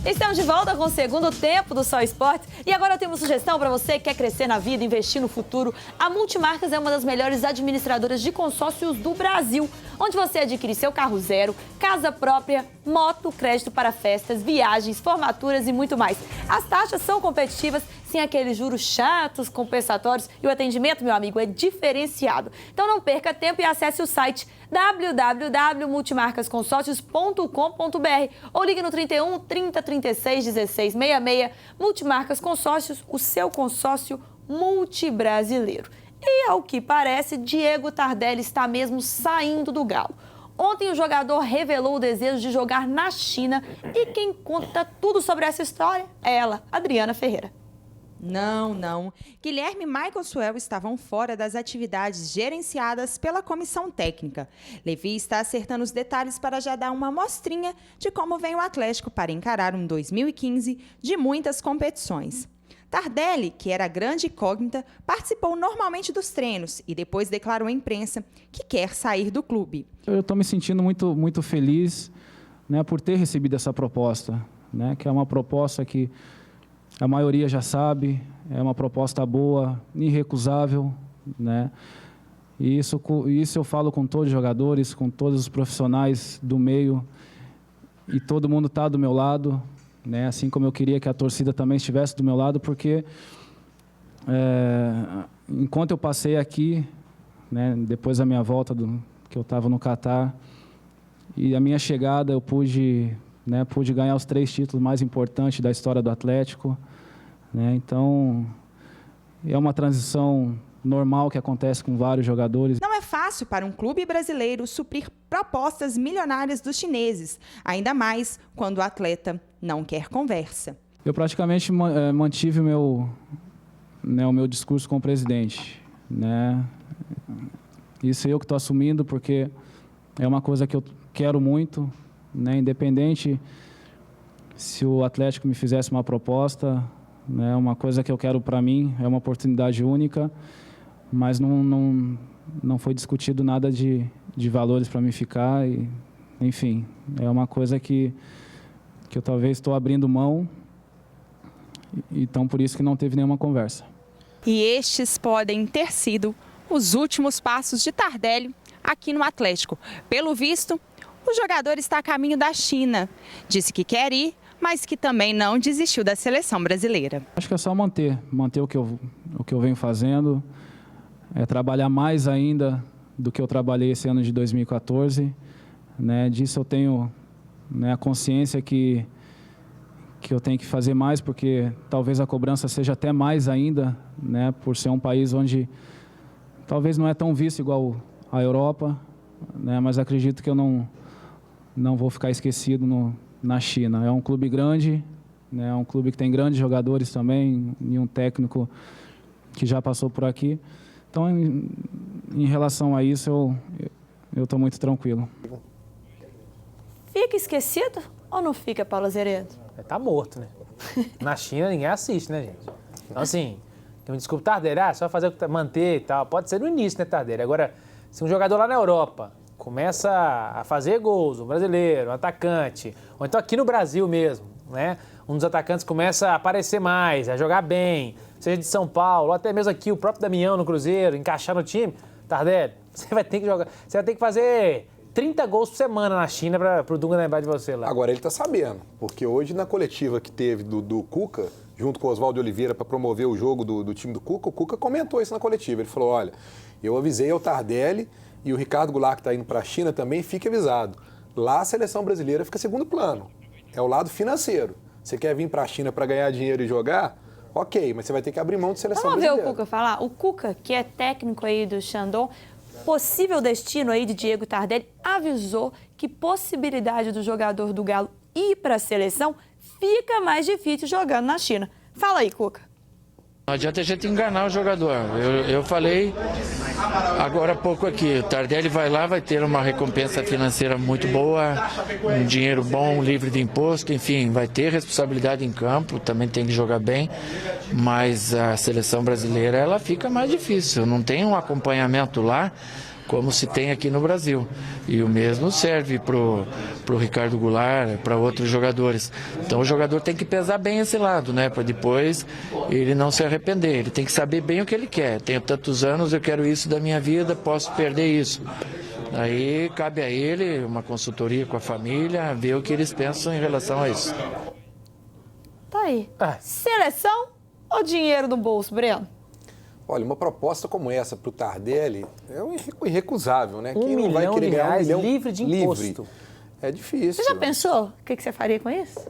Estamos de volta com o segundo tempo do Sol Esportes e agora eu tenho uma sugestão para você que quer crescer na vida, investir no futuro. A Multimarcas é uma das melhores administradoras de consórcios do Brasil, onde você adquire seu carro zero, casa própria, moto, crédito para festas, viagens, formaturas e muito mais. As taxas são competitivas, sem aqueles juros chatos, compensatórios, e o atendimento, meu amigo, é diferenciado. Então não perca tempo e acesse o site www.multimarcasconsórcios.com.br ou ligue no 31 30 36 16 66. Multimarcas Consórcios, o seu consórcio multibrasileiro. E ao que parece, Diego Tardelli está mesmo saindo do Galo. Ontem o jogador revelou o desejo de jogar na China e quem conta tudo sobre essa história é ela, Adriana Ferreira. Não. Guilherme e Michael Suel estavam fora das atividades gerenciadas pela comissão técnica. Levi está acertando os detalhes para já dar uma amostrinha de como vem o Atlético para encarar um 2015 de muitas competições. Tardelli, que era grande incógnita, participou normalmente dos treinos e depois declarou à imprensa que quer sair do clube. Eu estou me sentindo muito feliz, né, por ter recebido essa proposta, né, que é uma proposta que a maioria já sabe, é uma proposta boa, irrecusável, né? E isso eu falo com todos os jogadores, com todos os profissionais do meio, e todo mundo está do meu lado, né? Assim como eu queria que a torcida também estivesse do meu lado, porque enquanto eu passei aqui, né, depois da minha volta, que eu estava no Catar, e a minha chegada eu pude ganhar os 3 títulos mais importantes da história do Atlético, né? Então, é uma transição normal que acontece com vários jogadores. Não é fácil para um clube brasileiro suprir propostas milionárias dos chineses, ainda mais quando o atleta não quer conversa. Eu praticamente mantive o meu discurso com o presidente, né? Isso eu que estou assumindo, porque é uma coisa que eu quero muito, né? Independente se o Atlético me fizesse uma proposta, né? Uma coisa que eu quero para mim, é uma oportunidade única, mas não foi discutido nada de valores para mim ficar, e, enfim, é uma coisa que eu talvez estou abrindo mão, então por isso que não teve nenhuma conversa. E estes podem ter sido os últimos passos de Tardelli aqui no Atlético. Pelo visto, o jogador está a caminho da China. Disse que quer ir, mas que também não desistiu da seleção brasileira. Acho que é só manter o que eu venho fazendo, trabalhar mais ainda do que eu trabalhei esse ano de 2014. Né? Disso eu tenho, né, a consciência que eu tenho que fazer mais, porque talvez a cobrança seja até mais ainda, né, por ser um país onde talvez não é tão visto igual a Europa, né, mas acredito que eu não vou ficar esquecido na China. É um clube grande, né, é um clube que tem grandes jogadores também, e um técnico que já passou por aqui. Então, em relação a isso, eu estou muito tranquilo. Fica esquecido ou não fica, Paulo Azeredo? Tá morto, né? Na China ninguém assiste, né, gente? Então, assim, me desculpa, Tardelli, só fazer manter e tal. Pode ser no início, né, Tardelli? Agora, se um jogador lá na Europa começa a fazer gols, um brasileiro, um atacante, ou então aqui no Brasil mesmo, né? Um dos atacantes começa a aparecer mais, a jogar bem, seja de São Paulo, ou até mesmo aqui o próprio Damião no Cruzeiro, encaixar no time. Tardelli, você vai ter que fazer 30 gols por semana na China para o Dunga lembrar de você lá. Agora ele está sabendo, porque hoje na coletiva que teve do Cuca, junto com o Oswaldo Oliveira para promover o jogo do time do Cuca, o Cuca comentou isso na coletiva. Ele falou, olha, eu avisei ao Tardelli e o Ricardo Goulart, que está indo para a China também, fique avisado. Lá a seleção brasileira fica segundo plano. É o lado financeiro. Você quer vir para a China para ganhar dinheiro e jogar? Ok, mas você vai ter que abrir mão de seleção brasileira. Vamos ver o Cuca falar? O Cuca, que é técnico aí do Shandong, possível destino aí de Diego Tardelli, avisou que possibilidade do jogador do Galo ir para a seleção fica mais difícil jogando na China. Fala aí, Cuca. Não adianta a gente enganar o jogador. Eu falei agora há pouco aqui, o Tardelli vai lá, vai ter uma recompensa financeira muito boa, um dinheiro bom, livre de imposto, enfim, vai ter responsabilidade em campo, também tem que jogar bem, mas a seleção brasileira ela fica mais difícil, não tem um acompanhamento lá como se tem aqui no Brasil. E o mesmo serve para o Ricardo Goulart, para outros jogadores. Então o jogador tem que pesar bem esse lado, né? Para depois ele não se arrepender. Ele tem que saber bem o que ele quer. Tenho tantos anos, eu quero isso da minha vida, posso perder isso. Aí cabe a ele, uma consultoria com a família, ver o que eles pensam em relação a isso. Tá aí. Ah. Seleção ou dinheiro no bolso, Breno? Olha, uma proposta como essa para o Tardelli é um irrecusável, né? R$1 Quem não vai milhão querer ganhar reais $1 milhão livre de imposto. É difícil. Você já pensou o que você faria com isso?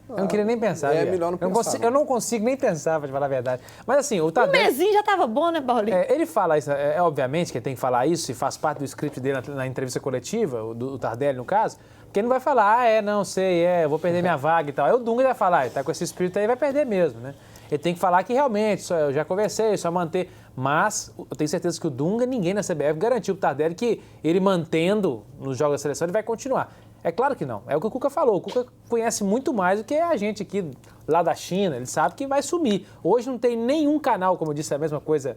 Eu não queria nem pensar. É Bia. melhor não pensar, Eu não consigo nem pensar, pra te falar a verdade. Mas assim, o Um Tardelli... mesinho já tava bom, né, Paulinho? Ele fala isso, obviamente que ele tem que falar isso e faz parte do script dele na entrevista coletiva, do Tardelli no caso, porque ele não vai falar, não sei, eu vou perder minha vaga e tal. Aí o Dunga vai falar, tá com esse espírito aí, vai perder mesmo, né? Ele tem que falar que realmente, eu já conversei, só manter. Mas eu tenho certeza que o Dunga, ninguém na CBF garantiu pro Tardelli que ele mantendo nos jogos da seleção, ele vai continuar. É claro que não. É o que o Cuca falou. O Cuca conhece muito mais do que a gente aqui lá da China. Ele sabe que vai sumir. Hoje não tem nenhum canal, como eu disse a mesma coisa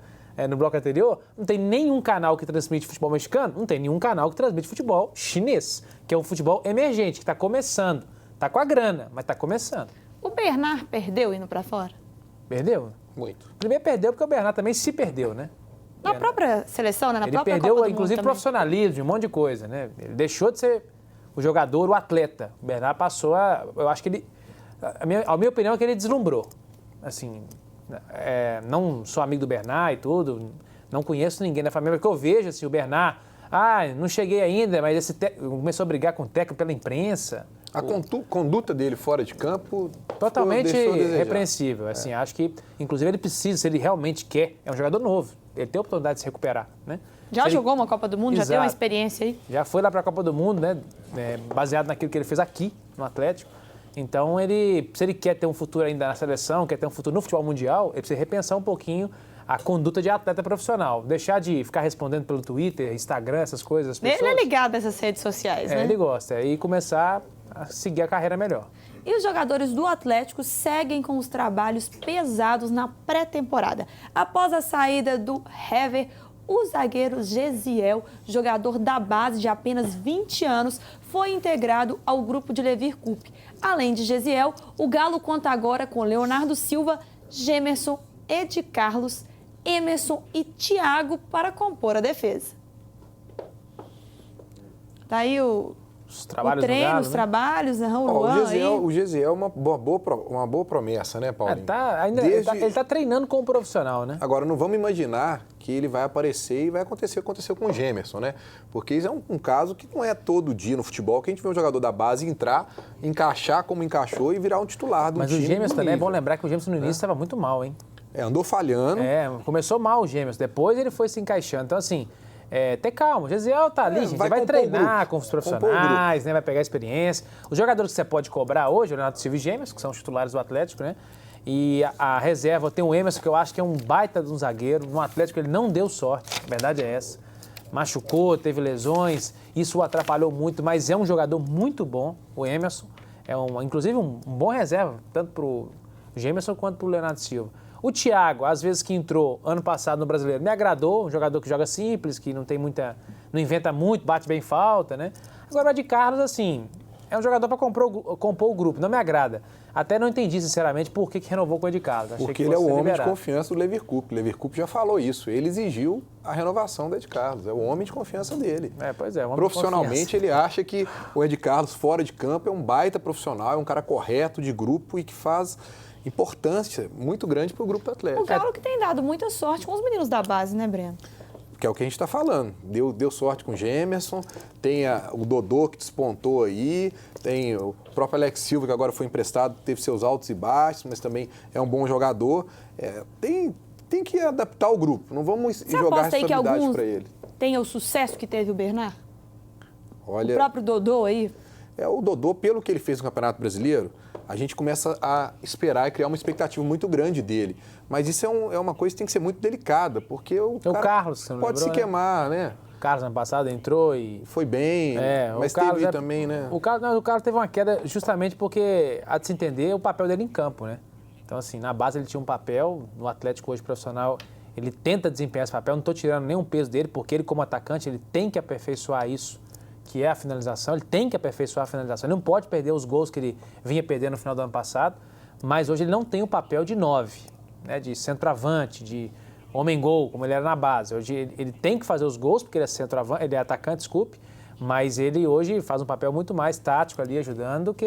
no bloco anterior, não tem nenhum canal que transmite futebol mexicano, não tem nenhum canal que transmite futebol chinês, que é um futebol emergente, que está começando. Está com a grana, mas está começando. O Bernard perdeu indo pra fora? Perdeu? Muito. Primeiro perdeu porque o Bernard também se perdeu, né? Na própria seleção, né? Na Ele própria perdeu, Copa do inclusive, Mundo profissionalismo, um monte de coisa, né? Ele deixou de ser o jogador, o atleta. O Bernard passou a... Eu acho que ele... A minha opinião é que ele deslumbrou. Assim, não sou amigo do Bernard e tudo, não conheço ninguém da família, porque eu vejo assim, o Bernard... não cheguei ainda, mas esse começou a brigar com o técnico pela imprensa. A conduta dele fora de campo Totalmente deixou a desejar. repreensível. Assim, acho que, inclusive, ele precisa, se ele realmente quer, é um jogador novo. Ele tem a oportunidade de se recuperar, né? Já Se jogou uma Copa do Mundo? Já tem uma Exato. experiência aí? Já foi lá para a Copa do Mundo, né? Baseado naquilo que ele fez aqui, no Atlético. Então, se ele quer ter um futuro ainda na seleção, quer ter um futuro no futebol mundial, ele precisa repensar um pouquinho a conduta de atleta profissional. Deixar de ficar respondendo pelo Twitter, Instagram, essas coisas. As pessoas. Ele é ligado a essas redes sociais, né? Ele gosta. E começar a seguir a carreira melhor. E os jogadores do Atlético seguem com os trabalhos pesados na pré-temporada. Após a saída do Hever, o zagueiro Gesiel, jogador da base de apenas 20 anos, foi integrado ao grupo de Levir Coupe. Além de Gesiel, o Galo conta agora com Leonardo Silva, Gemerson, Ed Carlos, Emerson e Thiago para compor a defesa. Tá aí Os trabalhos o treino, do Galo, os né? trabalhos, o Luan aí. O Gesiel é uma boa promessa, né, Paulinho? Ele está treinando como profissional, né? Agora, não vamos imaginar que ele vai aparecer e vai acontecer o que aconteceu com o Gemerson, né? Porque isso é um caso que não é todo dia no futebol que a gente vê um jogador da base entrar, encaixar como encaixou e virar um titular do Mas time. o Gemerson do também é nível. bom lembrar que o Gemerson no início estava muito mal, hein? Andou falhando. Começou mal o Gemerson, depois ele foi se encaixando. Então, assim, ter calma. O Gesiel tá ali, gente. Ele vai compor o treinar grupo. com os Compor o profissionais, né? Vai pegar experiência. Os jogadores que você pode cobrar hoje, o Leonardo Silva e Gemerson, que são os titulares do Atlético, né? E a reserva tem o Emerson, que eu acho que é um baita de um zagueiro. No Atlético ele não deu sorte, a verdade é essa. Machucou, teve lesões, isso o atrapalhou muito, mas é um jogador muito bom, o Emerson. Inclusive um bom reserva, tanto pro Gemerson quanto pro Leonardo Silva. O Thiago, às vezes que entrou ano passado no Brasileiro, me agradou, um jogador que joga simples, que não não inventa muito, bate bem falta, né? Agora o Ed Carlos, assim, é um jogador para compor o grupo, não me agrada. Até não entendi, sinceramente, por que renovou com o Ed Carlos. Achei Porque que ele é o fosse homem liberado. de confiança do Levir Coupe. O Levir Coupe já falou isso. Ele exigiu a renovação do Ed Carlos. É o homem de confiança dele. Pois é, um homem de Profissionalmente, confiança. ele acha que o Ed Carlos, fora de campo, é um baita profissional, é um cara correto, de grupo e que faz importância muito grande para o grupo do Atlético. O Galo que tem dado muita sorte com os meninos da base, né, Breno? Que é o que a gente está falando. Deu sorte com o Gemerson, tem o Dodô que despontou aí, tem o próprio Alex Silva, que agora foi emprestado, teve seus altos e baixos, mas também é um bom jogador. Tem que adaptar o grupo, não vamos Você jogar aposta aí que responsabilidade alguns para ele. tenham o sucesso que teve o Bernard? Olha, O próprio Dodô aí? o Dodô, pelo que ele fez no Campeonato Brasileiro, a gente começa a esperar e criar uma expectativa muito grande dele. Mas isso é uma coisa que tem que ser muito delicada, porque o cara Carlos, você não pode lembrou, se né? queimar, né? O Carlos, ano passado, entrou e... Foi bem, mas o Carlos teve também, né? O Carlos teve uma queda justamente porque, há de se entender, o papel dele em campo, né? Então, assim, na base ele tinha um papel, no Atlético hoje profissional ele tenta desempenhar esse papel, não estou tirando nenhum peso dele, porque ele como atacante, ele tem que aperfeiçoar isso, que é a finalização, ele tem que aperfeiçoar a finalização, ele não pode perder os gols que ele vinha perdendo no final do ano passado, mas hoje ele não tem o papel de 9, né, de centroavante, de homem-gol, como ele era na base. Hoje ele tem que fazer os gols, porque ele é centroavante, ele é atacante, desculpe, mas ele hoje faz um papel muito mais tático ali, ajudando, do que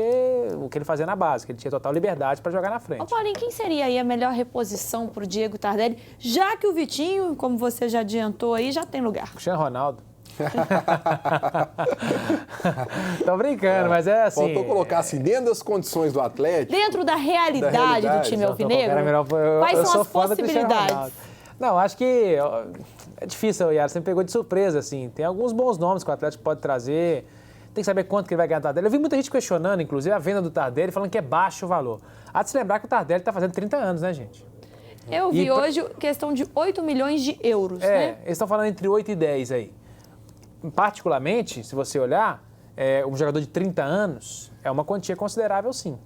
o que ele fazia na base, que ele tinha total liberdade para jogar na frente. Ô Paulinho, quem seria aí a melhor reposição para o Diego Tardelli, já que o Vitinho, como você já adiantou aí, já tem lugar? Cristiano Ronaldo. Tô brincando, mas é assim... Faltou colocar assim, dentro das condições do Atlético... Dentro da realidade do time alvinegro, quais são as possibilidades? Não, acho que é difícil, Yara, você me pegou de surpresa, assim. Tem alguns bons nomes que o Atlético pode trazer, tem que saber quanto que ele vai ganhar o Tardelli. Eu vi muita gente questionando, inclusive, a venda do Tardelli, falando que é baixo o valor. Há de se lembrar que o Tardelli está fazendo 30 anos, né, gente? Eu vi hoje questão de 8 milhões de euros, né? Eles estão falando entre 8 e 10 aí. Particularmente, se você olhar, um jogador de 30 anos é uma quantia considerável, sim.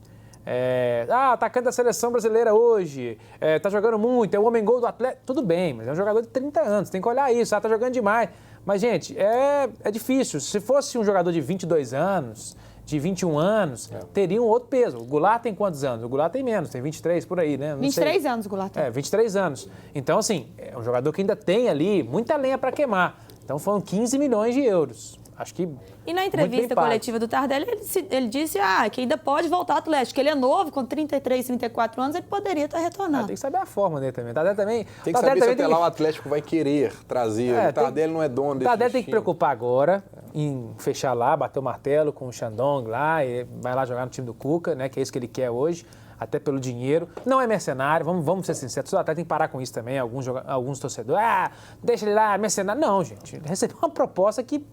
Atacante da seleção brasileira hoje, tá jogando muito, é o homem-gol do Atlético, tudo bem, mas é um jogador de 30 anos, tem que olhar isso, tá jogando demais. Mas, gente, é difícil. Se fosse um jogador de 22 anos, de 21 anos, teria um outro peso. O Goulart tem quantos anos? O Goulart tem menos, tem 23 por aí, né? Não 23 sei. anos o Goulart tem. 23 anos. Então, assim, é um jogador que ainda tem ali muita lenha para queimar. Então, foram 15 milhões de euros. Acho que... E na entrevista coletiva do Tardelli, ele disse que ainda pode voltar ao Atlético, que ele é novo, com 33, 34 anos, ele poderia estar retornando. Tem que saber a forma dele também. Tardelli também... Tem que saber se até lá o Atlético vai querer trazer. O Tardelli não é dono desse Tardelli tem que preocupar agora em fechar lá, bater o martelo com o Shandong lá, e vai lá jogar no time do Cuca, né, que é isso que ele quer hoje, até pelo dinheiro. Não é mercenário, vamos ser sinceros, o Atlético tem que parar com isso também, alguns torcedores, deixa ele lá, mercenário. Não, gente, ele recebeu uma proposta que...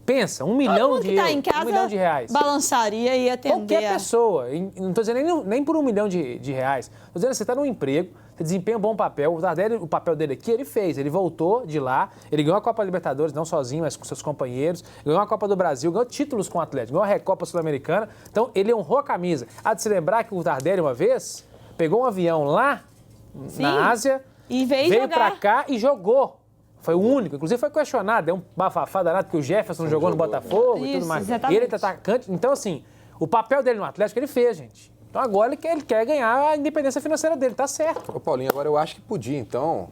Pensa, 1 milhão de euros, em casa, 1 milhão de reais. Balançaria e atender. Qualquer pessoa. Não estou dizendo nem por 1 milhão de reais. Estou dizendo que você está num emprego, você desempenha um bom papel. O Tardelli, o papel dele aqui, ele fez. Ele voltou de lá, ele ganhou a Copa Libertadores, não sozinho, mas com seus companheiros. Ganhou a Copa do Brasil, ganhou títulos com o Atlético, ganhou a Recopa Sul-Americana. Então, ele honrou a camisa. Há de se lembrar que o Tardelli, uma vez, pegou um avião lá, na Ásia, e veio para cá e jogou. Foi o único, inclusive foi questionado, deu um bafafá danado que o Jefferson jogou no Botafogo e tudo mais. Exatamente. E ele é atacante. Então, assim, o papel dele no Atlético ele fez, gente. Então agora ele quer ganhar a independência financeira dele, tá certo. Ô Paulinho, agora eu acho que podia, então,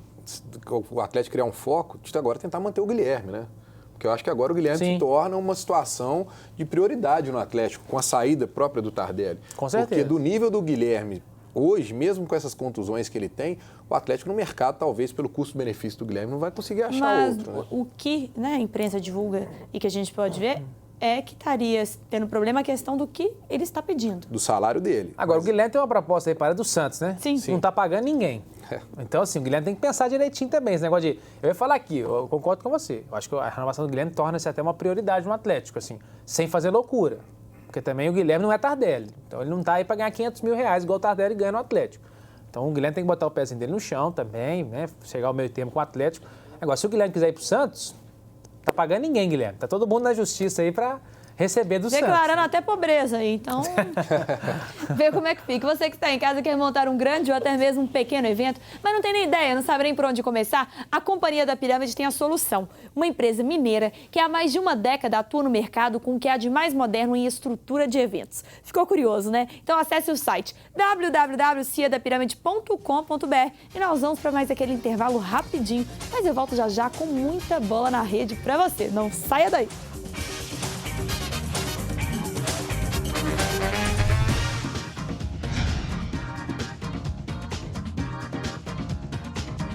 o Atlético criar um foco, agora tentar manter o Guilherme, né? Porque eu acho que agora o Guilherme se torna uma situação de prioridade no Atlético, com a saída própria do Tardelli. Com certeza. Porque do nível do Guilherme... Hoje, mesmo com essas contusões que ele tem, o Atlético no mercado, talvez pelo custo-benefício do Guilherme, não vai conseguir achar outro. Né? O que a imprensa divulga e que a gente pode ver é que estaria tendo problema a questão do que ele está pedindo. Do salário dele. Agora, o Guilherme tem uma proposta aí para do Santos, né? Sim. Não está pagando ninguém. Então, assim, o Guilherme tem que pensar direitinho também. Esse negócio de... Eu ia falar aqui, eu concordo com você. Eu acho que a renovação do Guilherme torna-se até uma prioridade no Atlético, assim, sem fazer loucura. Porque também o Guilherme não é Tardelli. Então ele não está aí para ganhar 500 mil reais, igual o Tardelli ganha no Atlético. Então o Guilherme tem que botar o pezinho dele no chão também, né? Chegar ao meio termo com o Atlético. Agora, se o Guilherme quiser ir pro Santos, tá pagando ninguém, Guilherme. Tá todo mundo na justiça aí para receber do Santos. Declarando até pobreza aí, então vê como é que fica. Você que está em casa quer montar um grande ou até mesmo um pequeno evento, mas não tem nem ideia, não sabe nem por onde começar? A Companhia da Pirâmide tem a solução. Uma empresa mineira que há mais de uma década atua no mercado com o que há de mais moderno em estrutura de eventos. Ficou curioso, né? Então acesse o site www.ciadapiramide.com.br e nós vamos para mais aquele intervalo rapidinho, mas eu volto já com muita bola na rede para você. Não saia daí!